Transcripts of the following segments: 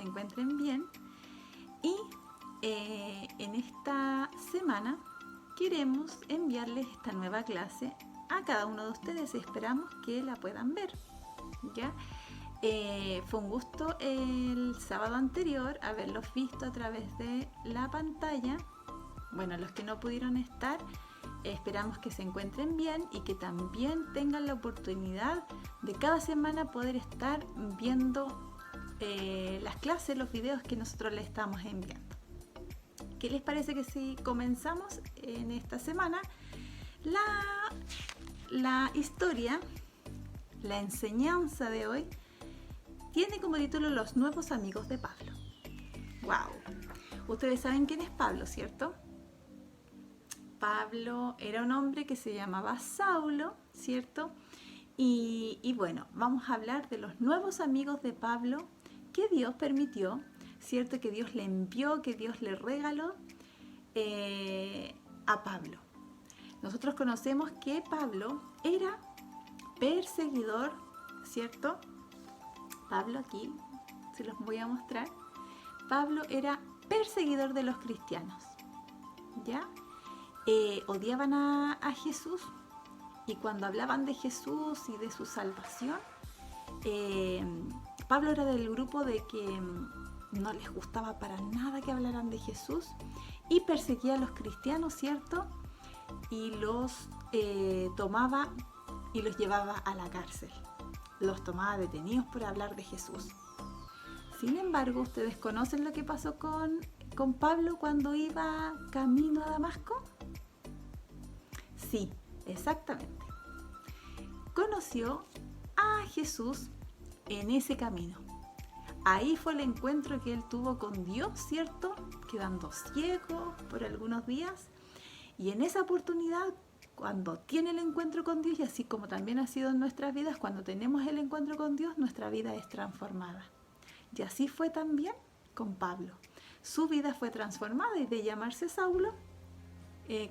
se encuentren bien. Y en esta semana queremos enviarles esta nueva clase a cada uno de ustedes. Esperamos que la puedan ver, ¿ya? Fue un gusto el sábado anterior haberlos visto a través de la pantalla. Bueno, los que no pudieron estar, esperamos que se encuentren bien y que también tengan la oportunidad de cada semana poder estar viendo las clases, los videos que nosotros les estamos enviando. ¿Qué les parece que si comenzamos en esta semana la historia, la enseñanza de hoy? Tiene como título Los nuevos amigos de Pablo. ¡Wow! Ustedes saben quién es Pablo, ¿cierto? Pablo era un hombre que se llamaba Saulo, ¿cierto? Y bueno, vamos a hablar de los nuevos amigos de Pablo que Dios permitió, ¿cierto? Que Dios le envió, que Dios le regaló a Pablo. Nosotros conocemos que Pablo era perseguidor, ¿cierto? Pablo, aquí se los voy a mostrar. Pablo era perseguidor de los cristianos, ¿ya? Odiaban a Jesús, y cuando hablaban de Jesús y de su salvación, Pablo era del grupo de que no les gustaba para nada que hablaran de Jesús y perseguía a los cristianos, ¿cierto? Y los tomaba y los llevaba a la cárcel. Los tomaba detenidos por hablar de Jesús. Sin embargo, ¿ustedes conocen lo que pasó con Pablo cuando iba camino a Damasco? Sí, exactamente. Conoció a Jesús en ese camino. Ahí fue el encuentro que él tuvo con Dios, ¿cierto? Quedando ciego por algunos días. Y en esa oportunidad, cuando tiene el encuentro con Dios, y así como también ha sido en nuestras vidas, cuando tenemos el encuentro con Dios, nuestra vida es transformada. Y así fue también con Pablo. Su vida fue transformada y de llamarse Saulo,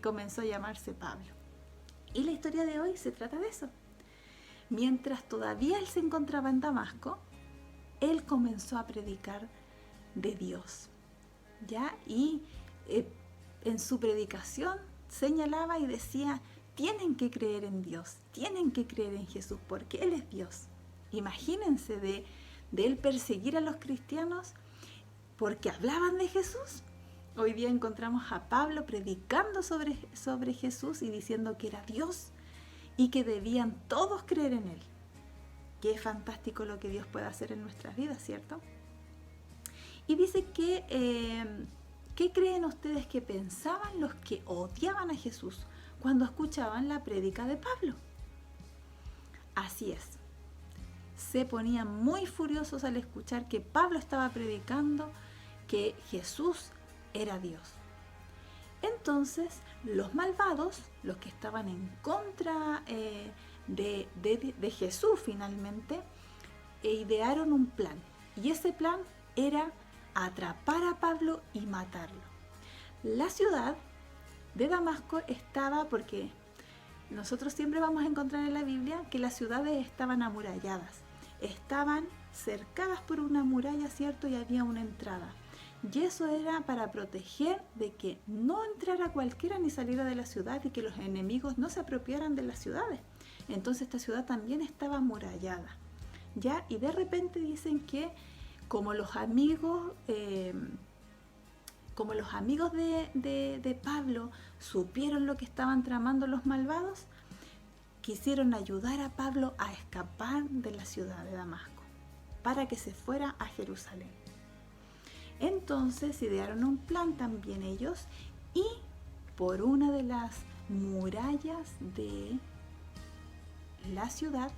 comenzó a llamarse Pablo. Y la historia de hoy se trata de eso. Mientras todavía él se encontraba en Damasco, él comenzó a predicar de Dios, ¿ya? Y en su predicación señalaba y decía: tienen que creer en Dios, tienen que creer en Jesús, porque Él es Dios. Imagínense de él perseguir a los cristianos porque hablaban de Jesús. Hoy día encontramos a Pablo predicando sobre Jesús y diciendo que era Dios y que debían todos creer en Él. Qué fantástico lo que Dios puede hacer en nuestras vidas, ¿cierto? Y dice que, ¿qué creen ustedes que pensaban los que odiaban a Jesús cuando escuchaban la prédica de Pablo? Así es. Se ponían muy furiosos al escuchar que Pablo estaba predicando que Jesús era Dios. Entonces, los malvados, los que estaban en contra de Jesús finalmente, idearon un plan. Y ese plan era atrapar a Pablo y matarlo. La ciudad de Damasco estaba, porque nosotros siempre vamos a encontrar en la Biblia que las ciudades estaban amuralladas, estaban cercadas por una muralla, ¿cierto? Y había una entrada. Y eso era para proteger de que no entrara cualquiera ni saliera de la ciudad y que los enemigos no se apropiaran de las ciudades. Entonces esta ciudad también estaba amurallada, ¿ya? Y de repente dicen que como los amigos de Pablo supieron lo que estaban tramando los malvados, quisieron ayudar a Pablo a escapar de la ciudad de Damasco para que se fuera a Jerusalén. Entonces idearon un plan también ellos y por una de las murallas de la ciudad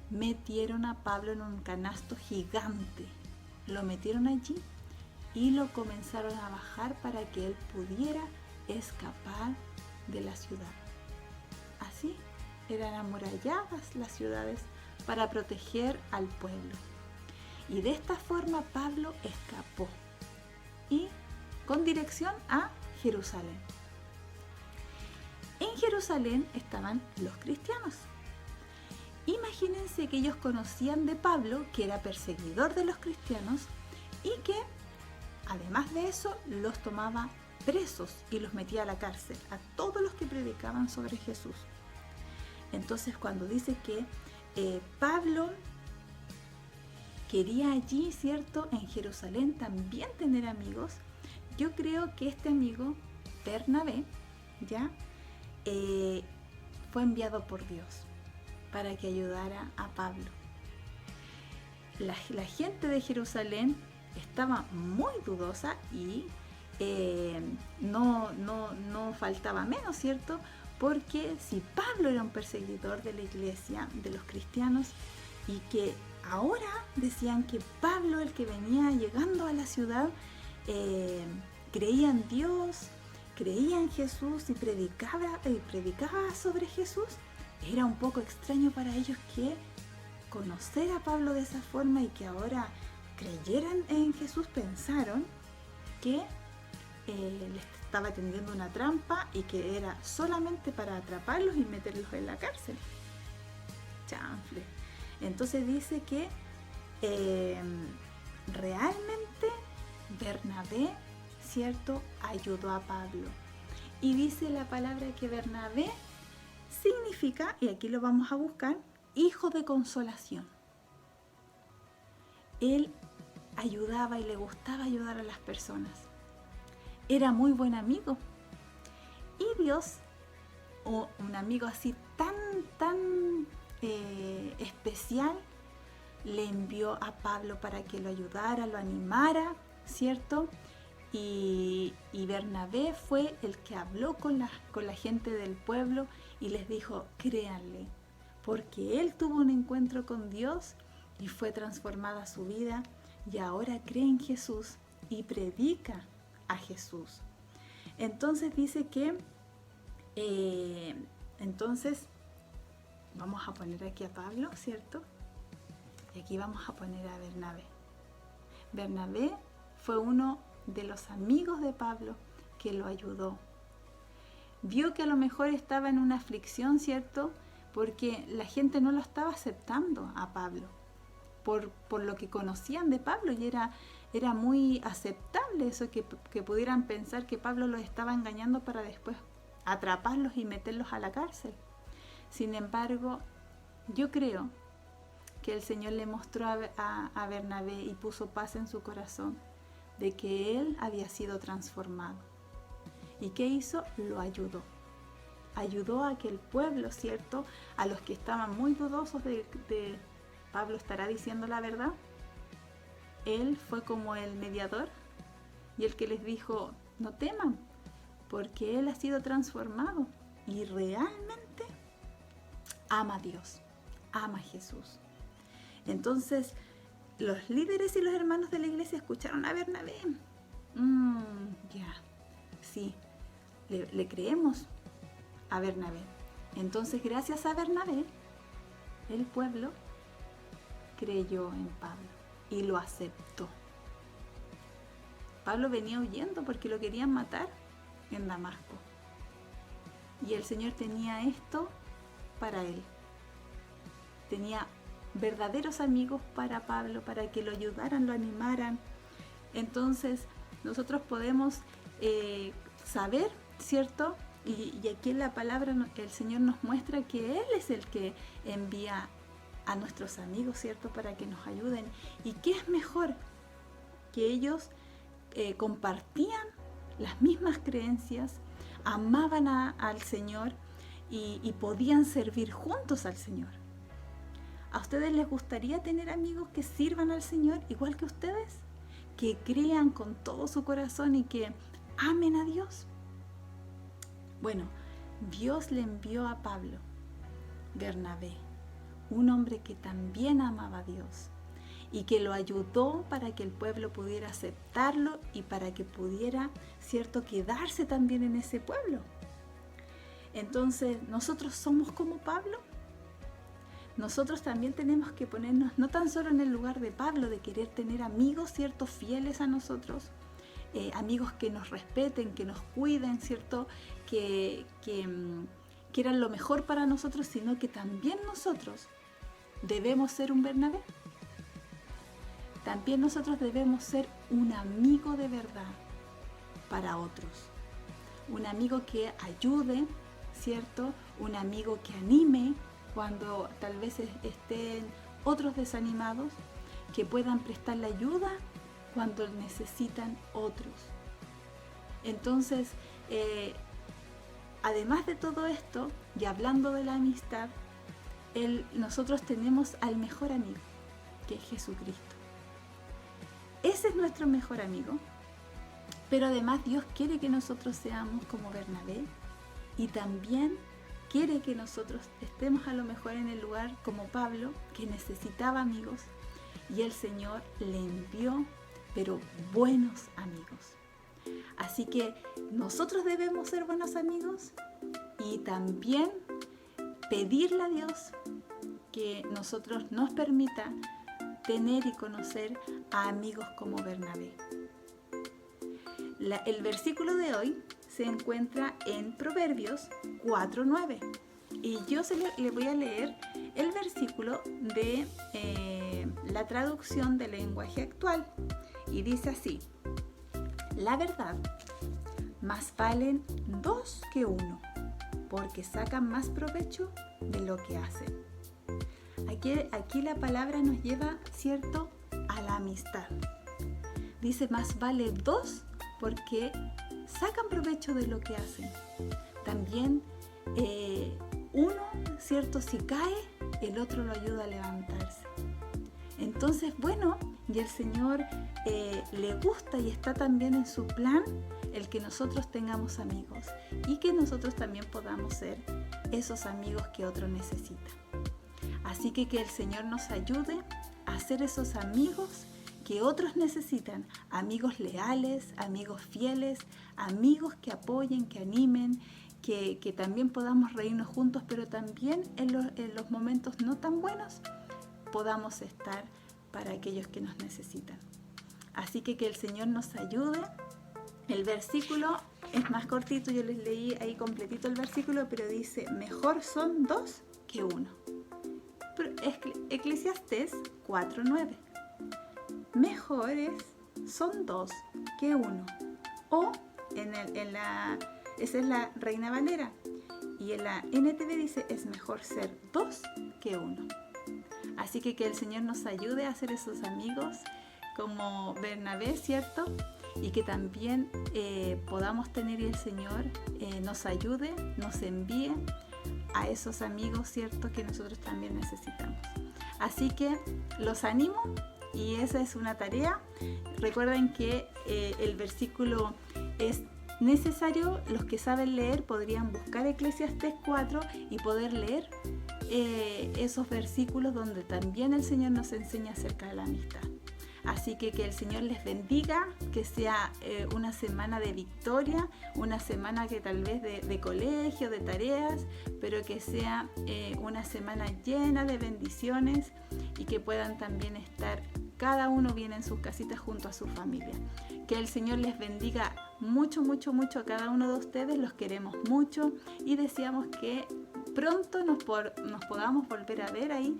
metieron a Pablo en un canasto gigante. Lo metieron allí y lo comenzaron a bajar para que él pudiera escapar de la ciudad. Así eran amuralladas las ciudades para proteger al pueblo. Y de esta forma Pablo escapó y con dirección a Jerusalén. En Jerusalén estaban los cristianos. Imagínense que ellos conocían de Pablo, que era perseguidor de los cristianos, y que además de eso los tomaba presos y los metía a la cárcel, a todos los que predicaban sobre Jesús. Entonces cuando dice que Pablo quería allí, ¿cierto?, en Jerusalén también tener amigos, yo creo que este amigo, Bernabé, ¿ya? Fue enviado por Dios para que ayudara a Pablo. La gente de Jerusalén estaba muy dudosa y no faltaba menos, ¿cierto? Porque si Pablo era un perseguidor de la iglesia, de los cristianos, y que ahora decían que Pablo, el que venía llegando a la ciudad, creía en Dios, creía en Jesús y predicaba sobre Jesús, era un poco extraño para ellos que conocer a Pablo de esa forma y que ahora creyeran en Jesús. Pensaron que les estaba tendiendo una trampa y que era solamente para atraparlos y meterlos en la cárcel. Chanfle. Entonces dice que realmente Bernabé, ¿cierto?, ayudó a Pablo. Y dice la palabra que Bernabé significa, y aquí lo vamos a buscar, hijo de consolación. Él ayudaba y le gustaba ayudar a las personas. Era muy buen amigo. Y Dios, o un amigo así tan especial, le envió a Pablo para que lo ayudara, lo animara, ¿cierto? Y Bernabé fue el que habló con la gente del pueblo y les dijo, créanle, porque él tuvo un encuentro con Dios y fue transformada su vida y ahora cree en Jesús y predica a Jesús. Entonces dice que, entonces vamos a poner aquí a Pablo, ¿cierto? Y aquí vamos a poner a Bernabé. Bernabé fue uno de los amigos de Pablo que lo ayudó. Vio que a lo mejor estaba en una aflicción, ¿cierto? Porque la gente no lo estaba aceptando a Pablo por lo que conocían de Pablo, y era muy aceptable eso, que pudieran pensar que Pablo los estaba engañando para después atraparlos y meterlos a la cárcel. Sin embargo, yo creo que el Señor le mostró a Bernabé y puso paz en su corazón de que él había sido transformado. ¿Y qué hizo? Lo ayudó. Ayudó a que el pueblo, ¿cierto?, a los que estaban muy dudosos de Pablo estará diciendo la verdad, él fue como el mediador y el que les dijo, no teman, porque él ha sido transformado y realmente ama a Dios, ama a Jesús. Entonces, los líderes y los hermanos de la iglesia escucharon a Bernabé. Sí, le creemos a Bernabé. Entonces, gracias a Bernabé, el pueblo creyó en Pablo y lo aceptó. Pablo venía huyendo porque lo querían matar en Damasco. Y el Señor tenía esto para él. Tenía verdaderos amigos para Pablo, para que lo ayudaran, lo animaran. Entonces, nosotros podemos saber, ¿cierto? Y aquí en la palabra el Señor nos muestra que Él es el que envía a nuestros amigos, ¿cierto?, para que nos ayuden. ¿Y qué es mejor? Que ellos compartían las mismas creencias, amaban al Señor y podían servir juntos al Señor. ¿A ustedes les gustaría tener amigos que sirvan al Señor igual que ustedes? Que crean con todo su corazón y que amen a Dios. Bueno, Dios le envió a Pablo, Bernabé, un hombre que también amaba a Dios y que lo ayudó para que el pueblo pudiera aceptarlo y para que pudiera, ¿cierto?, quedarse también en ese pueblo. Entonces, ¿nosotros somos como Pablo? Nosotros también tenemos que ponernos no tan solo en el lugar de Pablo, de querer tener amigos, ¿cierto?, fieles a nosotros, amigos que nos respeten, que nos cuiden, ¿cierto?, que quieran lo mejor para nosotros, sino que también nosotros debemos ser un Bernabé. también nosotros debemos ser un amigo de verdad para otros. Un amigo que ayude, ¿cierto? Un amigo que anime cuando tal vez estén otros desanimados, que puedan prestarle ayuda cuando necesitan otros. Entonces, además de todo esto, y hablando de la amistad, nosotros tenemos al mejor amigo, que es Jesucristo. Ese es nuestro mejor amigo, pero además Dios quiere que nosotros seamos como Bernabé y también quiere que nosotros estemos a lo mejor en el lugar como Pablo, que necesitaba amigos, y el Señor le envió, pero buenos amigos. Así que nosotros debemos ser buenos amigos y también pedirle a Dios que nosotros nos permita tener y conocer a amigos como Bernabé. El versículo de hoy se encuentra en Proverbios 4:9 y yo le voy a leer el versículo de la traducción del lenguaje actual y dice así: la verdad, más valen 2 que 1, porque sacan más provecho de lo que hacen. Aquí la palabra nos lleva, ¿cierto?, a la amistad. Dice, más vale 2 porque sacan provecho de lo que hacen. También uno, ¿cierto?, si cae, el otro lo ayuda a levantarse. Entonces, bueno, y el Señor le gusta y está también en su plan el que nosotros tengamos amigos y que nosotros también podamos ser esos amigos que otro necesita. Así que el Señor nos ayude a ser esos amigos que otros necesitan, amigos leales, amigos fieles, amigos que apoyen, que animen, que también podamos reírnos juntos, pero también en los momentos no tan buenos podamos estar para aquellos que nos necesitan. Así que el Señor nos ayude. El versículo es más cortito, yo les leí ahí completito el versículo, pero dice, mejor son 2 que 1. Eclesiastés 4:9. Mejores son 2 que 1. O esa es la Reina Valera. Y en la NTV dice, es mejor ser 2 que 1. Así que el Señor nos ayude a ser esos amigos como Bernabé, ¿cierto? Y que también podamos tener y el Señor nos ayude, nos envíe a esos amigos, ¿cierto?, que nosotros también necesitamos. Así que los animo y esa es una tarea. Recuerden que el versículo es necesario. Los que saben leer podrían buscar Eclesiastés 4 y poder leer esos versículos donde también el Señor nos enseña acerca de la amistad. Así que el Señor les bendiga, que sea una semana de victoria, una semana que tal vez de colegio, de tareas, pero que sea una semana llena de bendiciones y que puedan también estar cada uno bien en sus casitas junto a su familia. Que el Señor les bendiga mucho, mucho, mucho a cada uno de ustedes, los queremos mucho y deseamos que pronto nos podamos volver a ver ahí,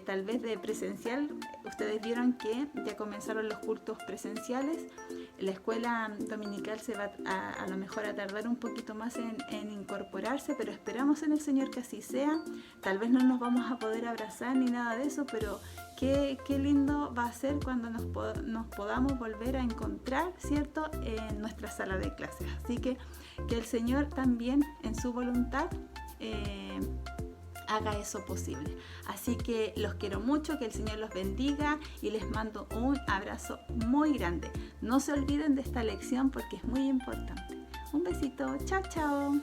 tal vez de presencial. Ustedes vieron que ya comenzaron los cultos presenciales. La escuela dominical se va a lo mejor a tardar un poquito más en incorporarse, pero esperamos en el Señor que así sea. Tal vez no nos vamos a poder abrazar ni nada de eso, pero qué lindo va a ser cuando nos podamos volver a encontrar, ¿cierto?, en nuestra sala de clases. Así que el Señor también en su voluntad haga eso posible. Así que los quiero mucho, que el Señor los bendiga y les mando un abrazo muy grande. No se olviden de esta lección porque es muy importante. Un besito, chao, chao.